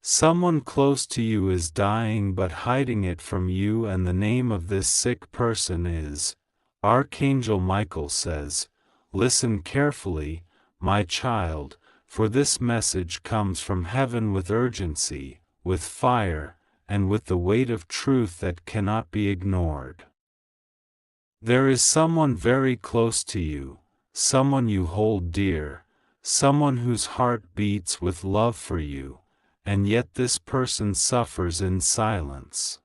Someone close to you is dying but hiding it from you, and the name of this sick person is, Archangel Michael says, listen carefully, my child, for this message comes from heaven with urgency, with fire, and with the weight of truth that cannot be ignored. There is someone very close to you, someone you hold dear, someone whose heart beats with love for you, and yet this person suffers in silence.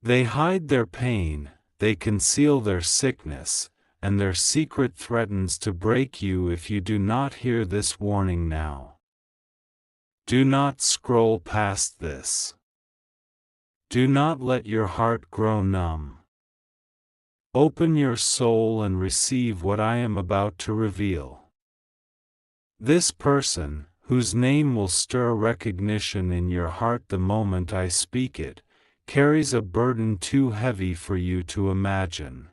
They hide their pain, they conceal their sickness, and their secret threatens to break you if you do not hear this warning now. Do not scroll past this. Do not let your heart grow numb. Open your soul and receive what I am about to reveal. This person, whose name will stir recognition in your heart the moment I speak it, carries a burden too heavy for you to imagine.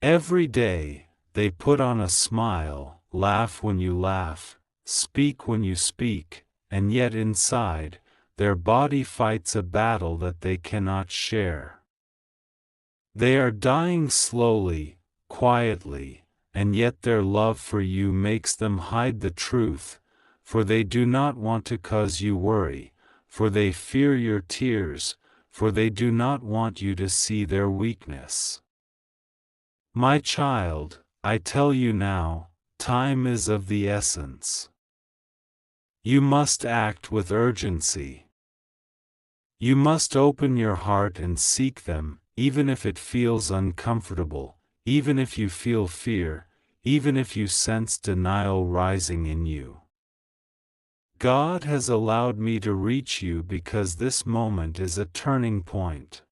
Every day, they put on a smile, laugh when you laugh, speak when you speak, and yet inside, their body fights a battle that they cannot share. They are dying slowly, quietly, and yet their love for you makes them hide the truth, for they do not want to cause you worry, for they fear your tears, for they do not want you to see their weakness. My child, I tell you now, time is of the essence. You must act with urgency. You must open your heart and seek them, even if it feels uncomfortable, even if you feel fear, even if you sense denial rising in you. God has allowed me to reach you because this moment is a turning point.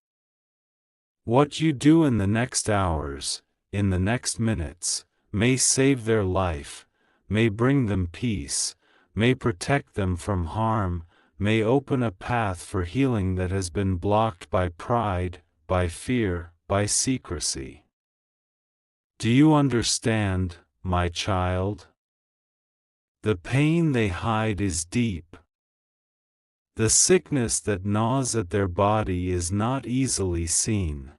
What you do in the next hours, in the next minutes, may save their life, may bring them peace, may protect them from harm, may open a path for healing that has been blocked by pride, by fear, by secrecy. Do you understand, my child? The pain they hide is deep. The sickness that gnaws at their body is not easily seen.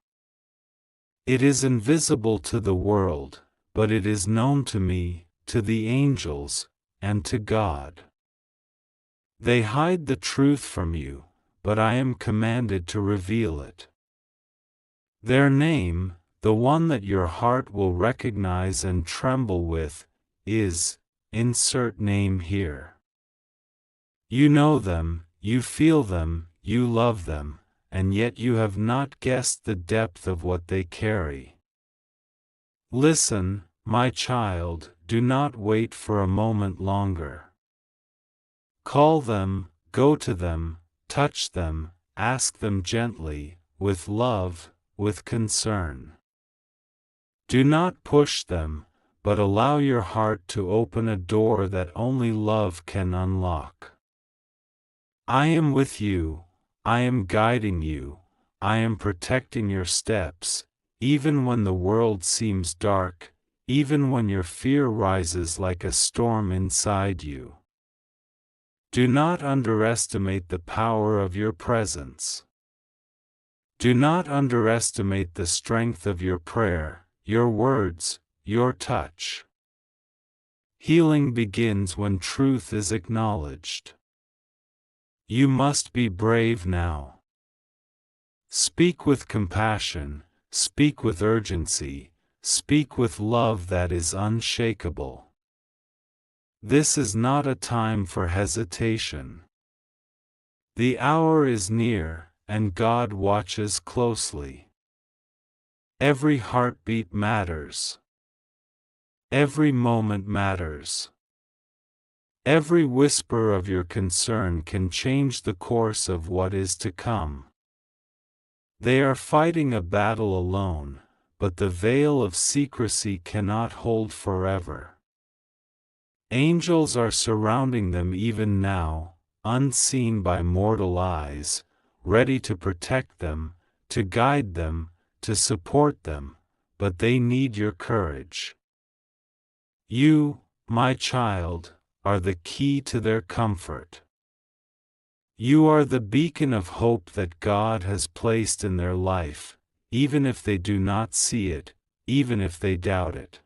It is invisible to the world, but it is known to me, to the angels, and to God. They hide the truth from you, but I am commanded to reveal it. Their name, the one that your heart will recognize and tremble with, is, insert name here. You know them, you feel them, you love them, and yet you have not guessed the depth of what they carry. Listen, my child, do not wait for a moment longer. Call them, go to them, touch them, ask them gently, with love, with concern. Do not push them, but allow your heart to open a door that only love can unlock. I am with you, I am guiding you, I am protecting your steps, even when the world seems dark, even when your fear rises like a storm inside you. Do not underestimate the power of your presence. Do not underestimate the strength of your prayer, your words, your touch. Healing begins when truth is acknowledged. You must be brave now. Speak with compassion, speak with urgency, speak with love that is unshakable. This is not a time for hesitation. The hour is near, and God watches closely. Every heartbeat matters. Every moment matters. Every whisper of your concern can change the course of what is to come. They are fighting a battle alone, but the veil of secrecy cannot hold forever. Angels are surrounding them even now, unseen by mortal eyes, ready to protect them, to guide them, to support them, but they need your courage. You, my child, are the key to their comfort. You are the beacon of hope that God has placed in their life, even if they do not see it, even if they doubt it.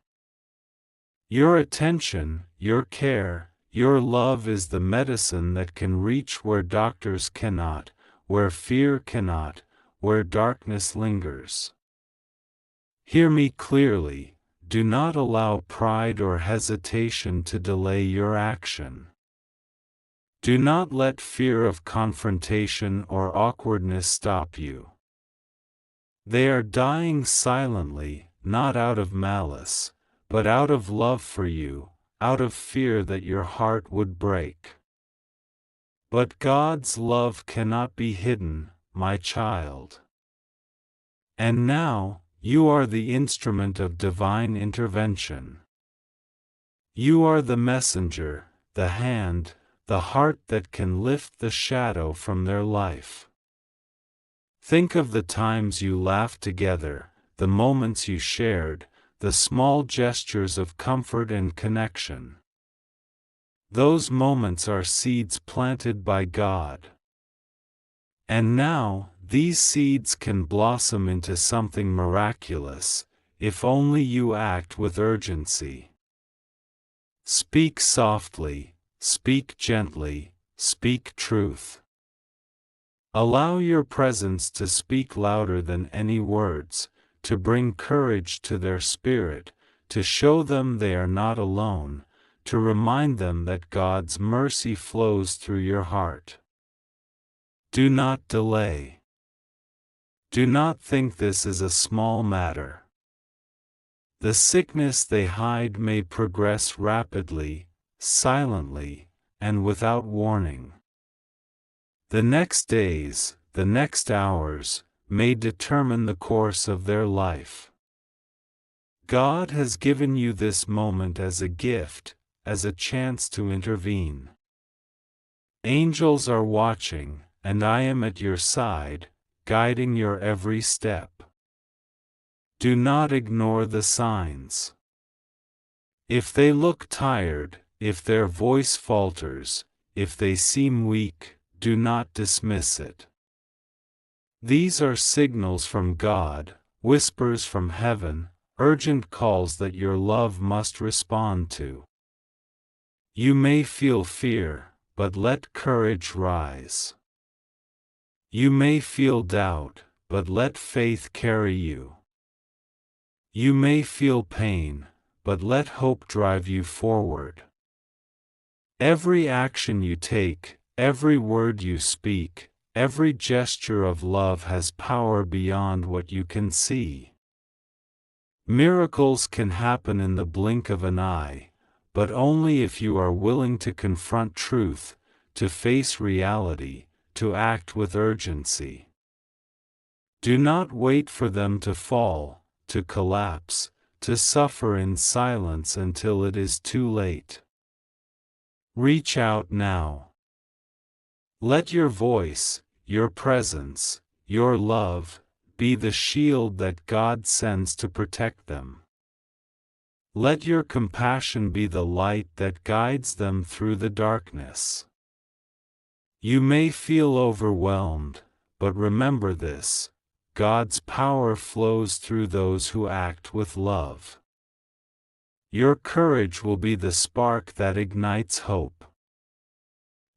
Your attention, your care, your love is the medicine that can reach where doctors cannot, where fear cannot, where darkness lingers. Hear me clearly, do not allow pride or hesitation to delay your action. Do not let fear of confrontation or awkwardness stop you. They are dying silently, not out of malice, but out of love for you, out of fear that your heart would break. But God's love cannot be hidden, my child. And now, you are the instrument of divine intervention. You are the messenger, the hand, the heart that can lift the shadow from their life. Think of the times you laughed together, the moments you shared, the small gestures of comfort and connection. Those moments are seeds planted by God. And now, these seeds can blossom into something miraculous, if only you act with urgency. Speak softly, speak gently, speak truth. Allow your presence to speak louder than any words, to bring courage to their spirit, to show them they are not alone, to remind them that God's mercy flows through your heart. Do not delay. Do not think this is a small matter. The sickness they hide may progress rapidly, silently, and without warning. The next days, the next hours, may determine the course of their life. God has given you this moment as a gift, as a chance to intervene. Angels are watching, and I am at your side, guiding your every step. Do not ignore the signs. If they look tired, if their voice falters, if they seem weak, do not dismiss it. These are signals from God, whispers from heaven, urgent calls that your love must respond to. You may feel fear, but let courage rise. You may feel doubt, but let faith carry you. You may feel pain, but let hope drive you forward. Every action you take, every word you speak, every gesture of love has power beyond what you can see. Miracles can happen in the blink of an eye, but only if you are willing to confront truth, to face reality, to act with urgency. Do not wait for them to fall, to collapse, to suffer in silence until it is too late. Reach out now. Let your voice, your presence, your love, be the shield that God sends to protect them. Let your compassion be the light that guides them through the darkness. You may feel overwhelmed, but remember this: God's power flows through those who act with love. Your courage will be the spark that ignites hope.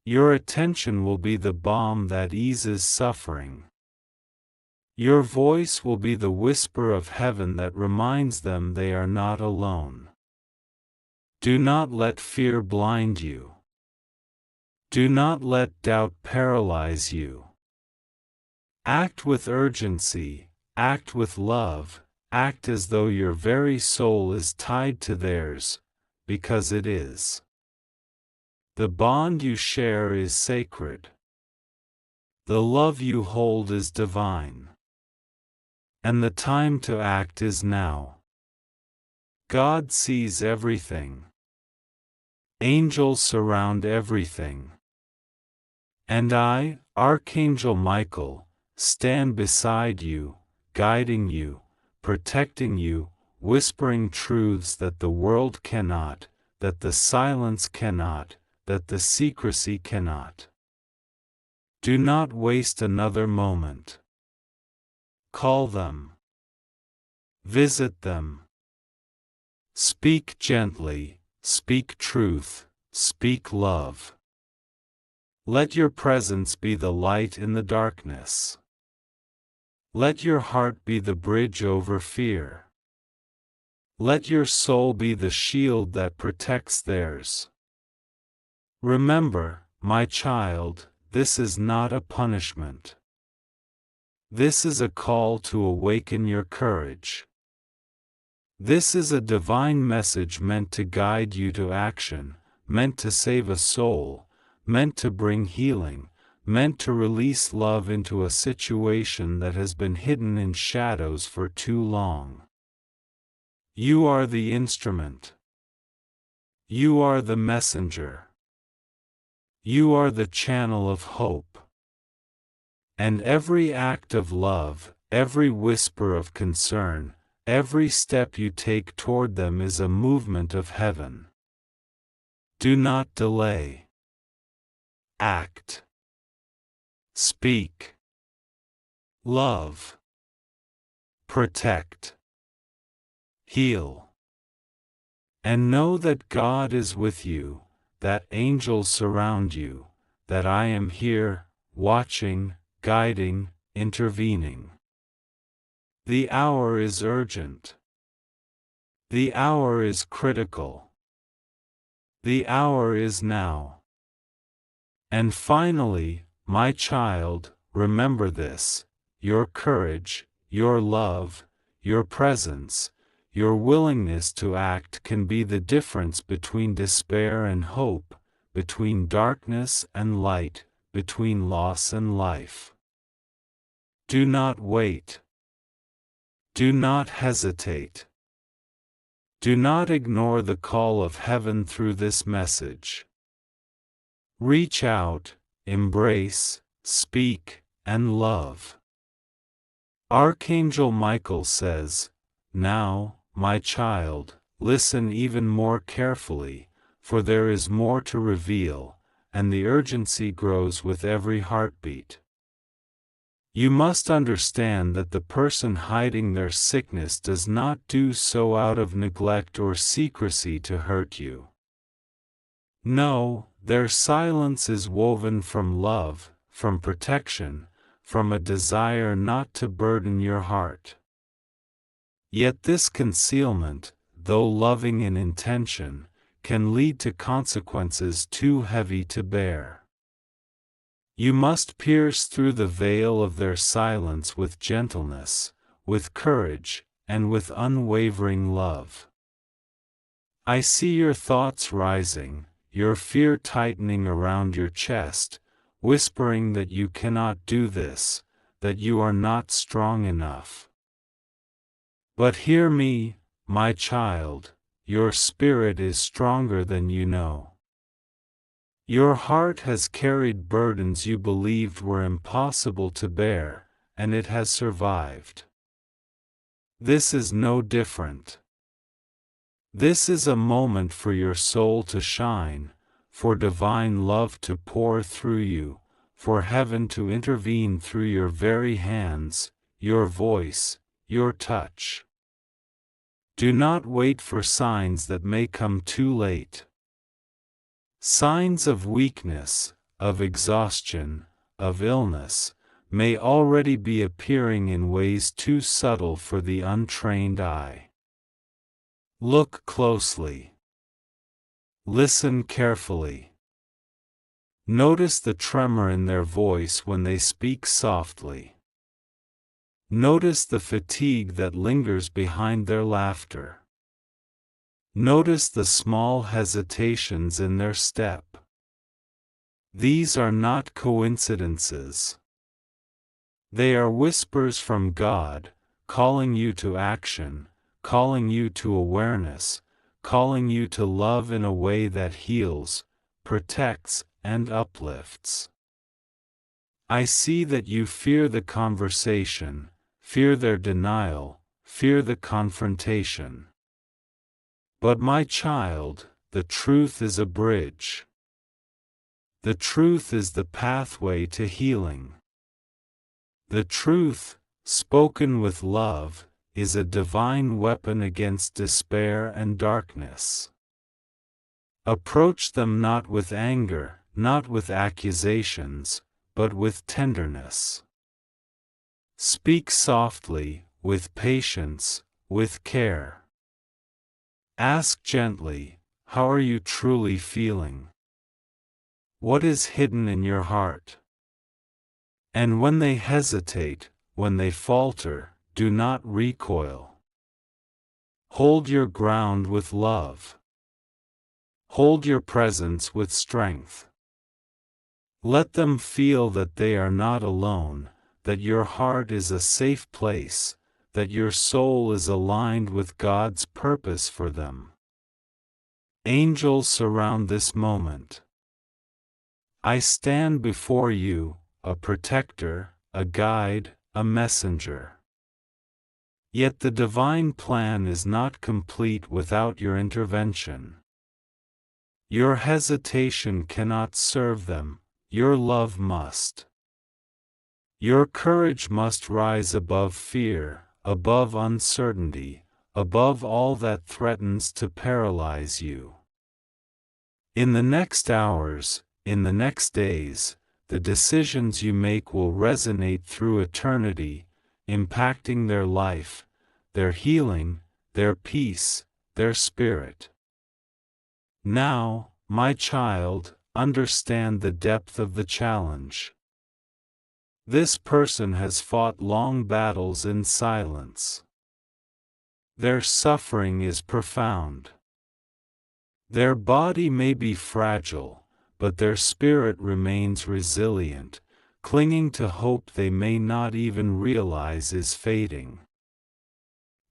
Your attention will be the balm that eases suffering. Your voice will be the whisper of heaven that reminds them they are not alone. Do not let fear blind you. Do not let doubt paralyze you. Act with urgency, act with love, act as though your very soul is tied to theirs, because it is. The bond you share is sacred. The love you hold is divine. And the time to act is now. God sees everything. Angels surround everything. And I, Archangel Michael, stand beside you, guiding you, protecting you, whispering truths that the world cannot, that the silence cannot, that the secrecy cannot. Do not waste another moment. Call them. Visit them. Speak gently, speak truth, speak love. Let your presence be the light in the darkness. Let your heart be the bridge over fear. Let your soul be the shield that protects theirs. Remember, my child, this is not a punishment. This is a call to awaken your courage. This is a divine message meant to guide you to action, meant to save a soul, meant to bring healing, meant to release love into a situation that has been hidden in shadows for too long. You are the instrument. You are the messenger. You are the channel of hope. And every act of love, every whisper of concern, every step you take toward them is a movement of heaven. Do not delay. Act. Speak. Love. Protect. Heal. And know that God is with you, that angels surround you, that I am here, watching, guiding, intervening. The hour is urgent. The hour is critical. The hour is now. And finally, my child, remember this: your courage, your love, your presence, your willingness to act can be the difference between despair and hope, between darkness and light, between loss and life. Do not wait. Do not hesitate. Do not ignore the call of heaven through this message. Reach out, embrace, speak, and love. Archangel Michael says, "Now, my child, listen even more carefully, for there is more to reveal, and the urgency grows with every heartbeat. You must understand that the person hiding their sickness does not do so out of neglect or secrecy to hurt you. No, their silence is woven from love, from protection, from a desire not to burden your heart. Yet this concealment, though loving in intention, can lead to consequences too heavy to bear. You must pierce through the veil of their silence with gentleness, with courage, and with unwavering love. I see your thoughts rising, your fear tightening around your chest, whispering that you cannot do this, that you are not strong enough. But hear me, my child, your spirit is stronger than you know. Your heart has carried burdens you believed were impossible to bear, and it has survived. This is no different. This is a moment for your soul to shine, for divine love to pour through you, for heaven to intervene through your very hands, your voice, your touch. Do not wait for signs that may come too late. Signs of weakness, of exhaustion, of illness, may already be appearing in ways too subtle for the untrained eye. Look closely. Listen carefully. Notice the tremor in their voice when they speak softly. Notice the fatigue that lingers behind their laughter. Notice the small hesitations in their step. These are not coincidences. They are whispers from God, calling you to action, calling you to awareness, calling you to love in a way that heals, protects, and uplifts. I see that you fear the conversation, fear their denial, fear the confrontation. But my child, the truth is a bridge. The truth is the pathway to healing. The truth, spoken with love, is a divine weapon against despair and darkness. Approach them not with anger, not with accusations, but with tenderness. Speak softly, with patience, with care. Ask gently, how are you truly feeling? What is hidden in your heart? And when they hesitate, when they falter, do not recoil. Hold your ground with love. Hold your presence with strength. Let them feel that they are not alone, that your heart is a safe place, that your soul is aligned with God's purpose for them. Angels surround this moment. I stand before you, a protector, a guide, a messenger. Yet the divine plan is not complete without your intervention. Your hesitation cannot serve them, your love must. Your courage must rise above fear, above uncertainty, above all that threatens to paralyze you. In the next hours, in the next days, the decisions you make will resonate through eternity, impacting their life, their healing, their peace, their spirit. Now, my child, understand the depth of the challenge. This person has fought long battles in silence. Their suffering is profound. Their body may be fragile, but their spirit remains resilient, clinging to hope they may not even realize is fading.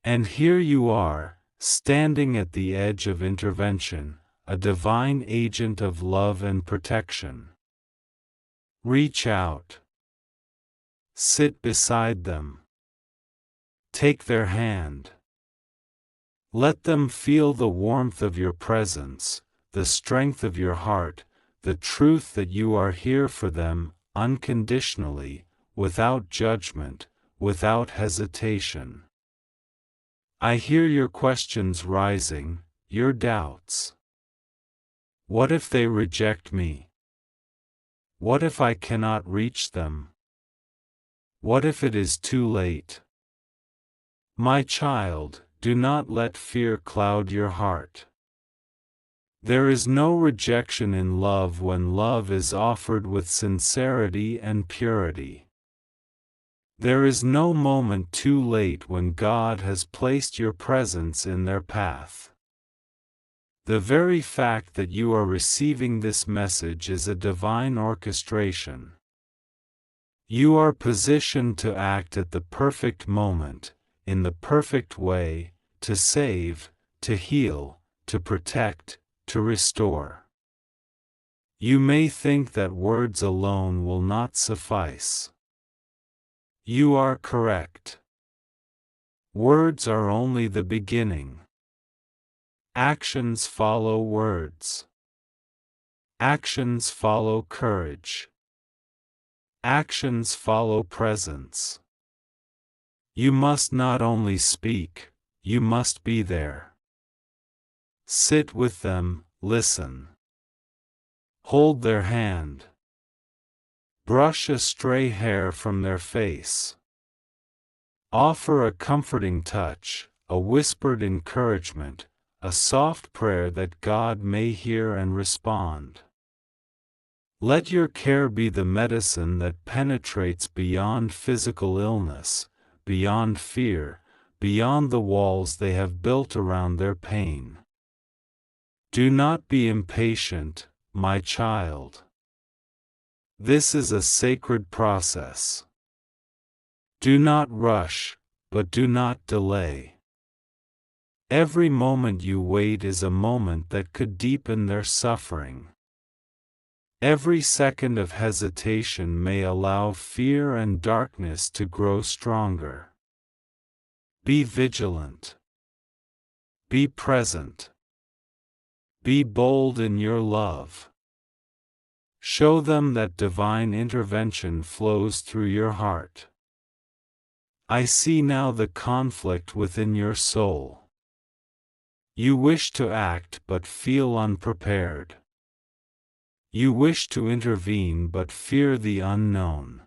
And here you are, standing at the edge of intervention, a divine agent of love and protection. Reach out. Sit beside them. Take their hand. Let them feel the warmth of your presence, the strength of your heart, the truth that you are here for them, unconditionally, without judgment, without hesitation. I hear your questions rising, your doubts. What if they reject me? What if I cannot reach them? What if it is too late? My child, do not let fear cloud your heart. There is no rejection in love when love is offered with sincerity and purity. There is no moment too late when God has placed your presence in their path. The very fact that you are receiving this message is a divine orchestration. You are positioned to act at the perfect moment, in the perfect way, to save, to heal, to protect, to restore. You may think that words alone will not suffice. You are correct. Words are only the beginning. Actions follow words. Actions follow courage. Actions follow presence. You must not only speak, you must be there. Sit with them, listen. Hold their hand. Brush a stray hair from their face. Offer a comforting touch, a whispered encouragement, a soft prayer that God may hear and respond. Let your care be the medicine that penetrates beyond physical illness, beyond fear, beyond the walls they have built around their pain. Do not be impatient, my child. This is a sacred process. Do not rush, but do not delay. Every moment you wait is a moment that could deepen their suffering. Every second of hesitation may allow fear and darkness to grow stronger. Be vigilant. Be present. Be bold in your love. Show them that divine intervention flows through your heart. I see now the conflict within your soul. You wish to act but feel unprepared. You wish to intervene but fear the unknown.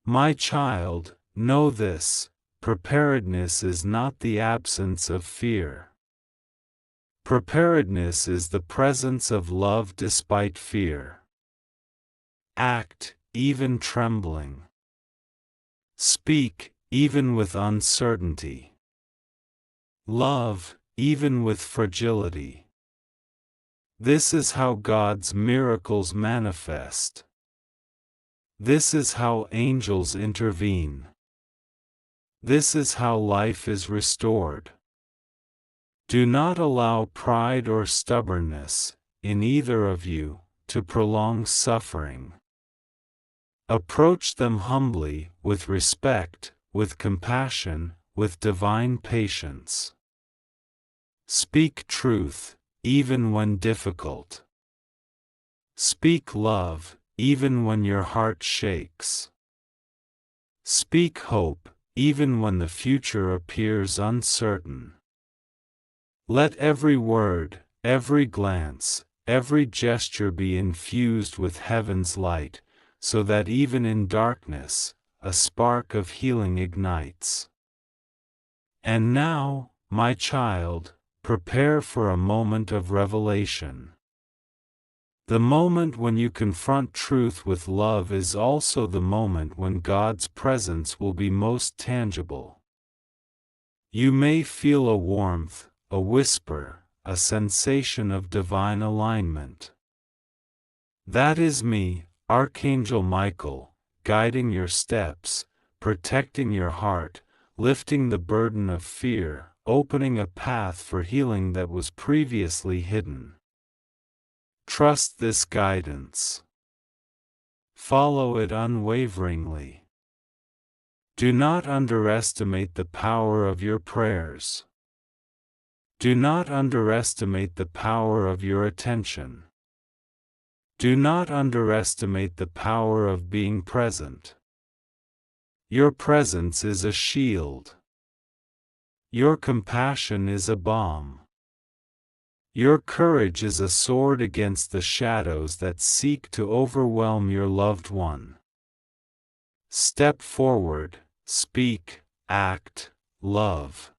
My child, know this: preparedness is not the absence of fear. Preparedness is the presence of love despite fear. Act, even trembling. Speak, even with uncertainty. Love, even with fragility. This is how God's miracles manifest. This is how angels intervene. This is how life is restored. Do not allow pride or stubbornness, in either of you, to prolong suffering. Approach them humbly, with respect, with compassion, with divine patience. Speak truth, even when difficult. Speak love, even when your heart shakes. Speak hope, even when the future appears uncertain. Let every word, every glance, every gesture be infused with heaven's light, so that even in darkness, a spark of healing ignites. And now, my child, prepare for a moment of revelation. The moment when you confront truth with love is also the moment when God's presence will be most tangible. You may feel a warmth, a whisper, a sensation of divine alignment. That is me, Archangel Michael, guiding your steps, protecting your heart, lifting the burden of fear, opening a path for healing that was previously hidden. Trust this guidance. Follow it unwaveringly. Do not underestimate the power of your prayers. Do not underestimate the power of your attention. Do not underestimate the power of being present. Your presence is a shield. Your compassion is a balm. Your courage is a sword against the shadows that seek to overwhelm your loved one. Step forward, speak, act, love.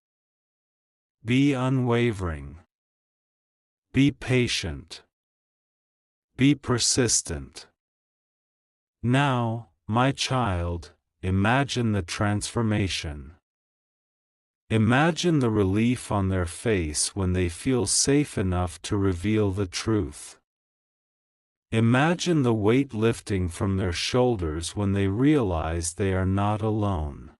Be unwavering. Be patient. Be persistent. Now, my child, imagine the transformation. Imagine the relief on their face when they feel safe enough to reveal the truth. Imagine the weight lifting from their shoulders when they realize they are not alone.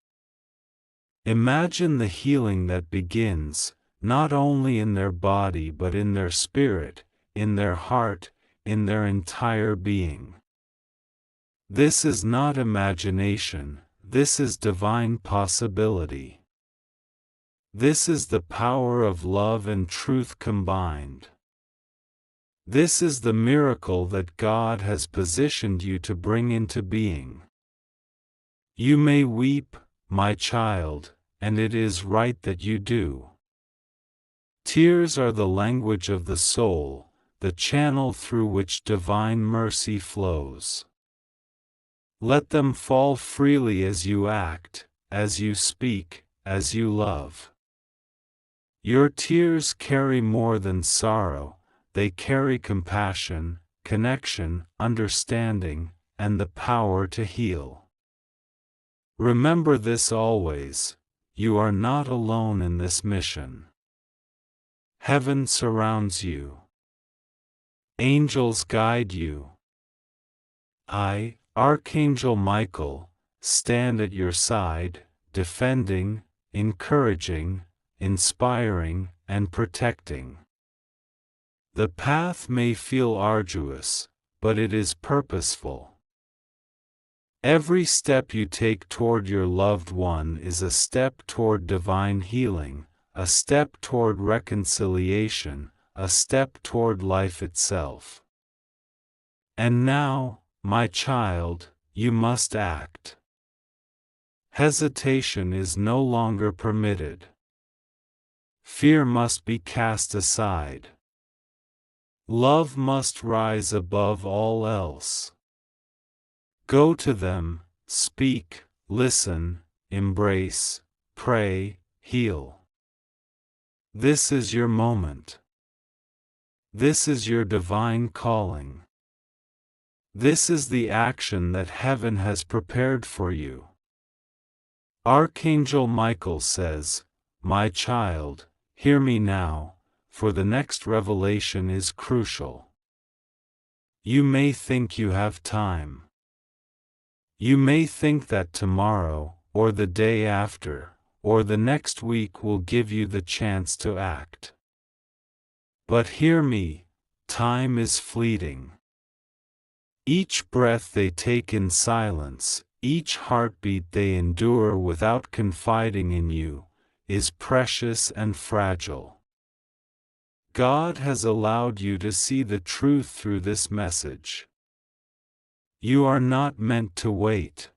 Imagine the healing that begins, not only in their body but in their spirit, in their heart, in their entire being. This is not imagination, this is divine possibility. This is the power of love and truth combined. This is the miracle that God has positioned you to bring into being. You may weep, my child, and it is right that you do. Tears are the language of the soul, the channel through which divine mercy flows. Let them fall freely as you act, as you speak, as you love. Your tears carry more than sorrow, they carry compassion, connection, understanding, and the power to heal. Remember this always: you are not alone in this mission. Heaven surrounds you. Angels guide you. I, Archangel Michael, stand at your side, defending, encouraging, inspiring, and protecting. The path may feel arduous, but it is purposeful. Every step you take toward your loved one is a step toward divine healing, a step toward reconciliation, a step toward life itself. And now, my child, you must act. Hesitation is no longer permitted. Fear must be cast aside. Love must rise above all else. Go to them, speak, listen, embrace, pray, heal. This is your moment. This is your divine calling. This is the action that heaven has prepared for you. Archangel Michael says, "My child, hear me now, for the next revelation is crucial. You may think you have time. You may think that tomorrow, or the day after, or the next week will give you the chance to act. But hear me, time is fleeting. Each breath they take in silence, each heartbeat they endure without confiding in you, is precious and fragile. God has allowed you to see the truth through this message. You are not meant to wait.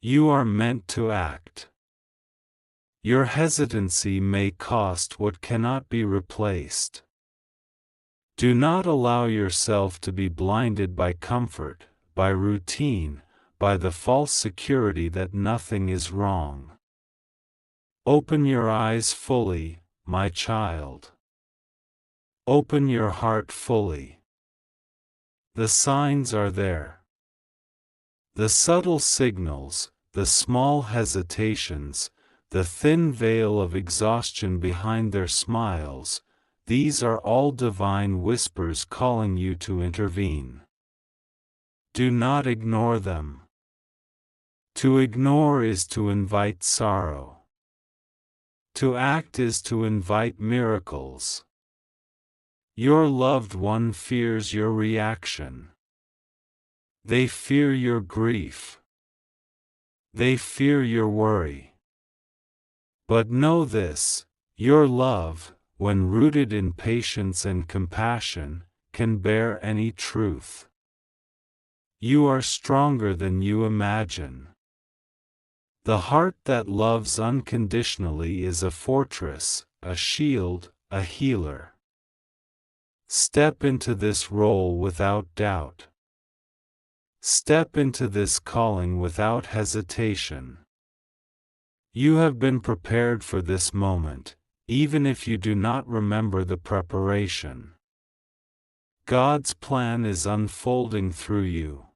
You are meant to act. Your hesitancy may cost what cannot be replaced. Do not allow yourself to be blinded by comfort, by routine, by the false security that nothing is wrong. Open your eyes fully, my child. Open your heart fully. The signs are there. The subtle signals, the small hesitations, the thin veil of exhaustion behind their smiles, these are all divine whispers calling you to intervene. Do not ignore them. To ignore is to invite sorrow. To act is to invite miracles. Your loved one fears your reaction. They fear your grief. They fear your worry. But know this, your love, when rooted in patience and compassion, can bear any truth. You are stronger than you imagine. The heart that loves unconditionally is a fortress, a shield, a healer. Step into this role without doubt. Step into this calling without hesitation. You have been prepared for this moment, even if you do not remember the preparation. God's plan is unfolding through you.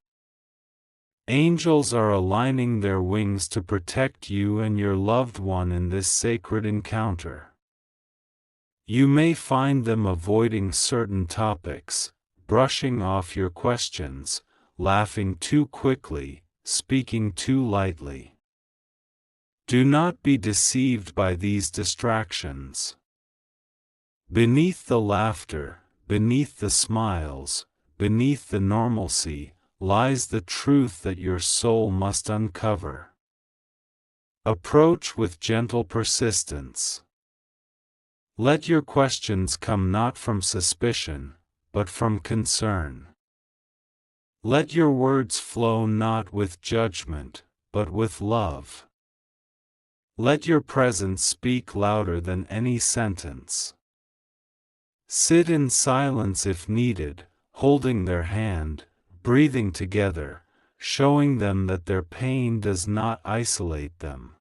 Angels are aligning their wings to protect you and your loved one in this sacred encounter. You may find them avoiding certain topics, brushing off your questions, laughing too quickly, speaking too lightly. Do not be deceived by these distractions. Beneath the laughter, beneath the smiles, beneath the normalcy, lies the truth that your soul must uncover. Approach with gentle persistence. Let your questions come not from suspicion, but from concern. Let your words flow not with judgment, but with love. Let your presence speak louder than any sentence. Sit in silence if needed, holding their hand, breathing together, showing them that their pain does not isolate them.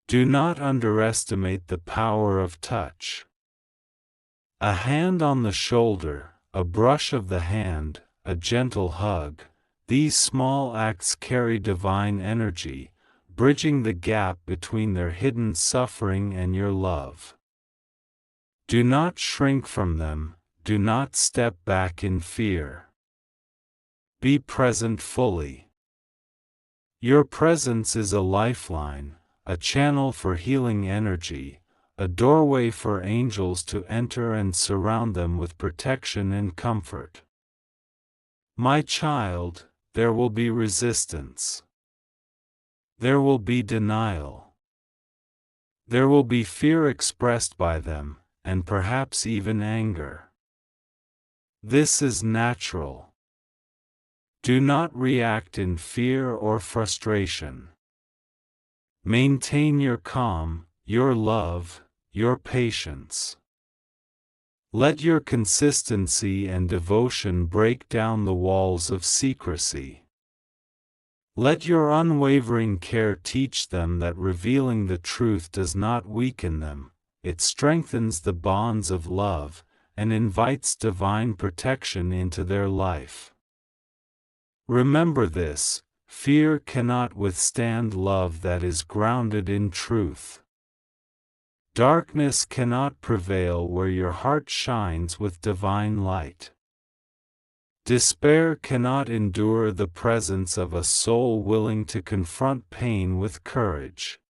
Do not underestimate the power of touch. A hand on the shoulder, a brush of the hand, a gentle hug, these small acts carry divine energy, bridging the gap between their hidden suffering and your love. Do not shrink from them, do not step back in fear. Be present fully. Your presence is a lifeline, a channel for healing energy, a doorway for angels to enter and surround them with protection and comfort. My child, there will be resistance. There will be denial. There will be fear expressed by them, and perhaps even anger. This is natural. Do not react in fear or frustration. Maintain your calm, your love, your patience. Let your consistency and devotion break down the walls of secrecy. Let your unwavering care teach them that revealing the truth does not weaken them, it strengthens the bonds of love, and invites divine protection into their life. Remember this: fear cannot withstand love that is grounded in truth. Darkness cannot prevail where your heart shines with divine light. Despair cannot endure the presence of a soul willing to confront pain with courage.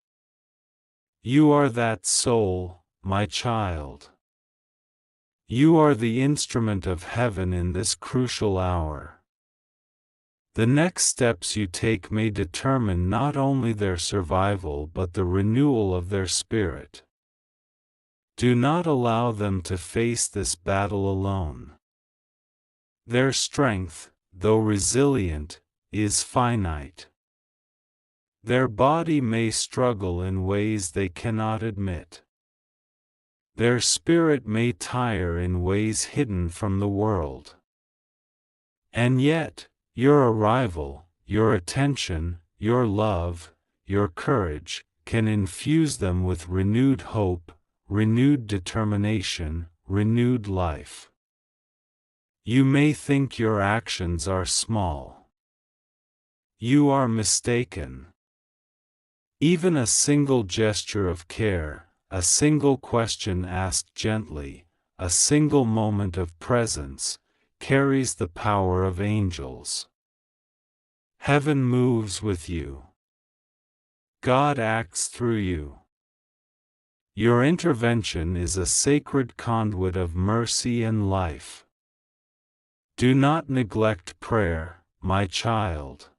You are that soul, my child. You are the instrument of heaven in this crucial hour. The next steps you take may determine not only their survival but the renewal of their spirit. Do not allow them to face this battle alone. Their strength, though resilient, is finite. Their body may struggle in ways they cannot admit. Their spirit may tire in ways hidden from the world. And yet, your arrival, your attention, your love, your courage, can infuse them with renewed hope, renewed determination, renewed life. You may think your actions are small. You are mistaken. Even a single gesture of care, a single question asked gently, a single moment of presence, carries the power of angels. Heaven moves with you. God acts through you. Your intervention is a sacred conduit of mercy and life. Do not neglect prayer, my child.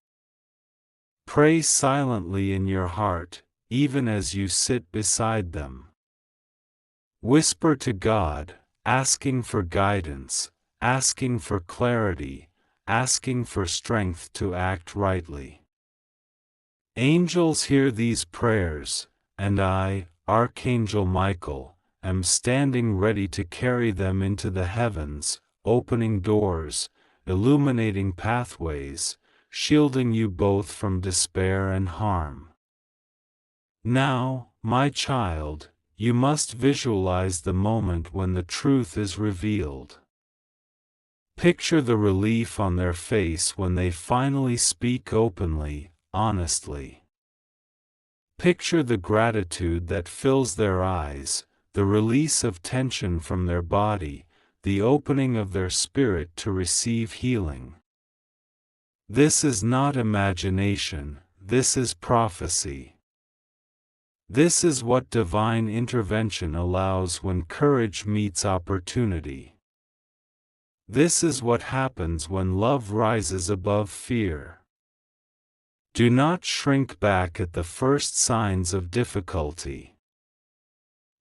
Pray silently in your heart, even as you sit beside them. Whisper to God, asking for guidance, asking for clarity, asking for strength to act rightly. Angels hear these prayers, and I, Archangel Michael, am standing ready to carry them into the heavens, opening doors, illuminating pathways, shielding you both from despair and harm. Now, my child, you must visualize the moment when the truth is revealed. Picture the relief on their face when they finally speak openly, honestly. Picture the gratitude that fills their eyes, the release of tension from their body, the opening of their spirit to receive healing. This is not imagination, this is prophecy. This is what divine intervention allows when courage meets opportunity. This is what happens when love rises above fear. Do not shrink back at the first signs of difficulty.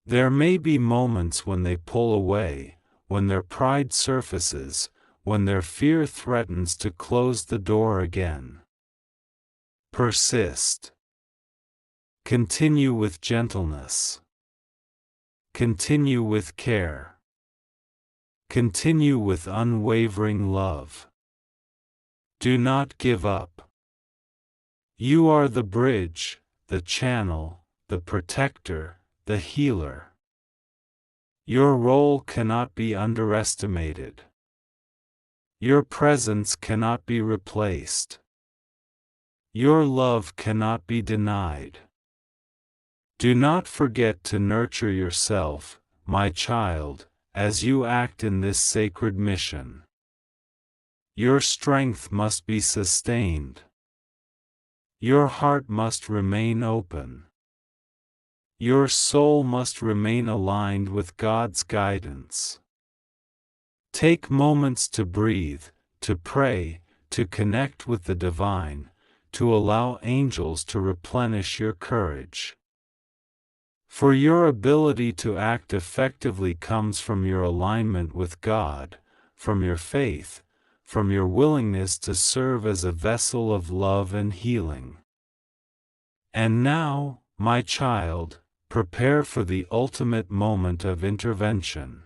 There may be moments when they pull away, when their pride surfaces, when their fear threatens to close the door again. Persist. Continue with gentleness. Continue with care. Continue with unwavering love. Do not give up. You are the bridge, the channel, the protector, the healer. Your role cannot be underestimated. Your presence cannot be replaced. Your love cannot be denied. Do not forget to nurture yourself, my child, as you act in this sacred mission. Your strength must be sustained. Your heart must remain open. Your soul must remain aligned with God's guidance. Take moments to breathe, to pray, to connect with the divine, to allow angels to replenish your courage. For your ability to act effectively comes from your alignment with God, from your faith, from your willingness to serve as a vessel of love and healing. And now, my child, prepare for the ultimate moment of intervention.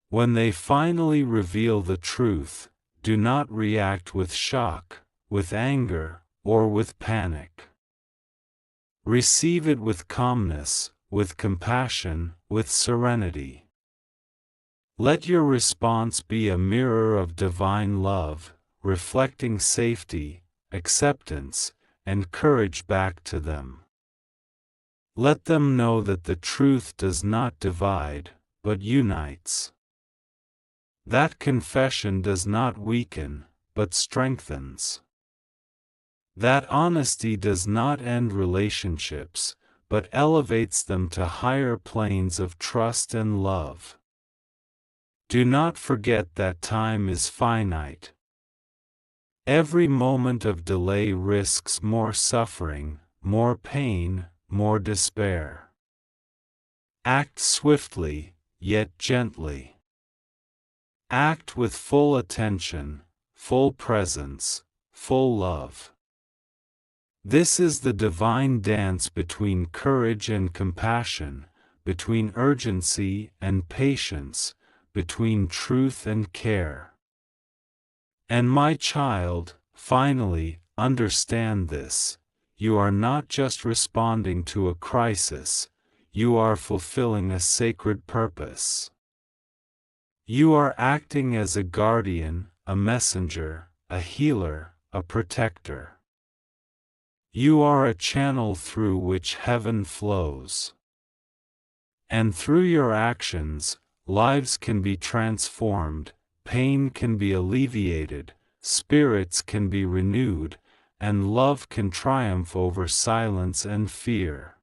When they finally reveal the truth, do not react with shock, with anger, or with panic. Receive it with calmness, with compassion, with serenity. Let your response be a mirror of divine love, reflecting safety, acceptance, and courage back to them. Let them know that the truth does not divide, but unites. That confession does not weaken, but strengthens. That honesty does not end relationships, but elevates them to higher planes of trust and love. Do not forget that time is finite. Every moment of delay risks more suffering, more pain, more despair. Act swiftly, yet gently. Act with full attention, full presence, full love. This is the divine dance between courage and compassion, between urgency and patience, between truth and care. And my child, finally, understand this: you are not just responding to a crisis, you are fulfilling a sacred purpose. You are acting as a guardian, a messenger, a healer, a protector. You are a channel through which heaven flows. And through your actions, lives can be transformed, pain can be alleviated, spirits can be renewed, and love can triumph over silence and fear.